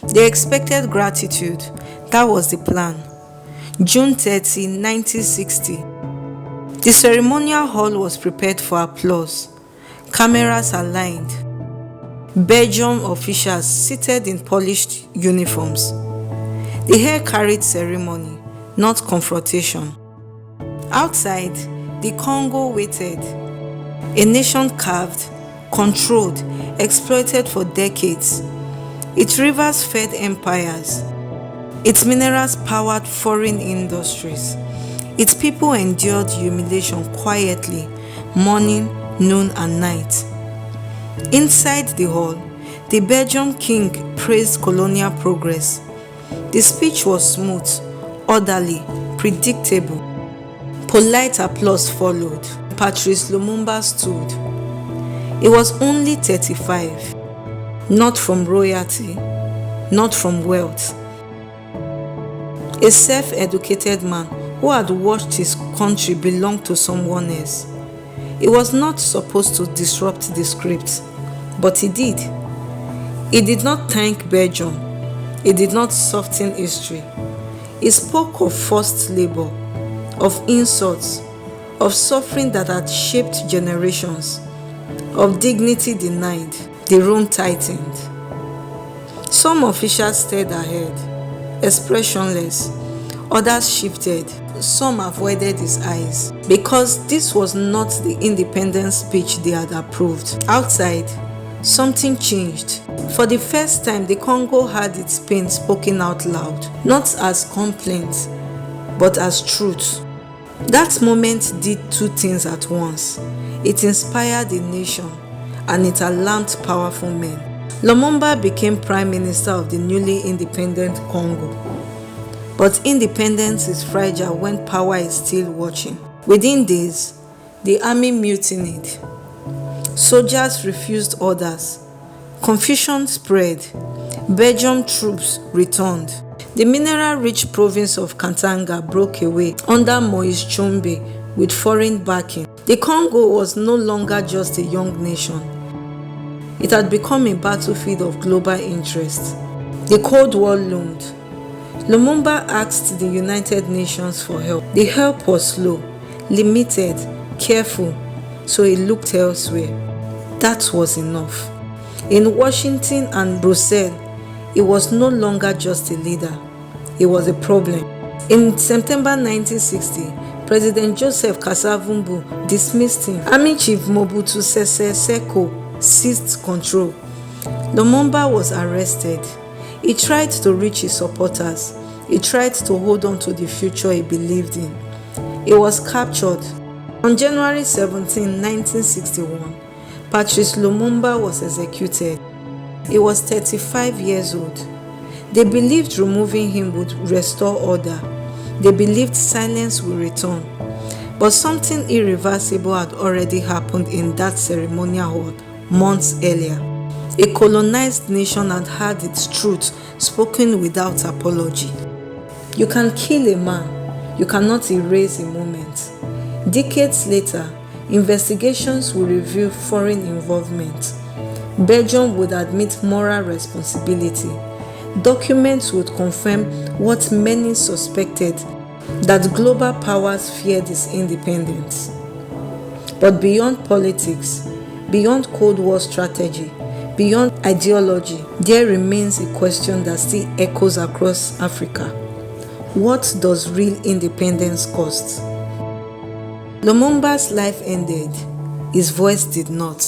They expected gratitude. That was the plan. June 30, 1960. The ceremonial hall was prepared for applause. Cameras aligned. Belgium officials seated in polished uniforms. The hair carried ceremony, not confrontation. Outside, the Congo waited. A nation carved, controlled, exploited for decades. Its rivers fed empires. Its minerals powered foreign industries. Its people endured humiliation quietly, morning, noon, and night. Inside the hall, the Belgian king praised colonial progress. The speech was smooth, orderly, predictable. Polite applause followed. Patrice Lumumba stood. He was only 35, not from royalty, not from wealth. A self-educated man who had watched his country belong to someone else. He was not supposed to disrupt the script, but he did. He did not thank Belgium. He did not soften history. He spoke of forced labor, of insults, of suffering that had shaped generations, of dignity denied. The room tightened. Some officials stared ahead, expressionless. Others shifted. Some avoided his eyes because this was not the independence speech they had approved. Outside, something changed. For the first time, the Congo had its pain spoken out loud, not as complaint, but as truth. That moment did two things at once. It inspired a nation and it alarmed powerful men. Lumumba became Prime Minister of the newly independent Congo. But independence is fragile when power is still watching. Within days, the army mutinied. Soldiers refused orders. Confusion spread. Belgian troops returned. The mineral-rich province of Katanga broke away under Moise Tshombe with foreign backing. The Congo was no longer just a young nation. It had become a battlefield of global interest. The Cold War loomed. Lumumba asked the United Nations for help. The help was slow, limited, careful, so he looked elsewhere. That was enough. In Washington and Brussels, he was no longer just a leader. He was a problem. In September 1960, President Joseph Kasavubu dismissed him. Army Chief Mobutu Sese Seko seized control. Lumumba was arrested. He tried to reach his supporters. He tried to hold on to the future he believed in. He was captured. On January 17, 1961, Patrice Lumumba was executed. He was 35 years old. They believed removing him would restore order. They believed silence would return. But something irreversible had already happened in that ceremonial hall months earlier. A colonized nation had had its truth spoken without apology. You can kill a man, you cannot erase a moment. Decades later, investigations will reveal foreign involvement. Belgium would admit moral responsibility. Documents would confirm what many suspected, that global powers feared its independence. But beyond politics, beyond Cold War strategy, beyond ideology, there remains a question that still echoes across Africa. What does real independence cost? Lumumba's life ended. His voice did not.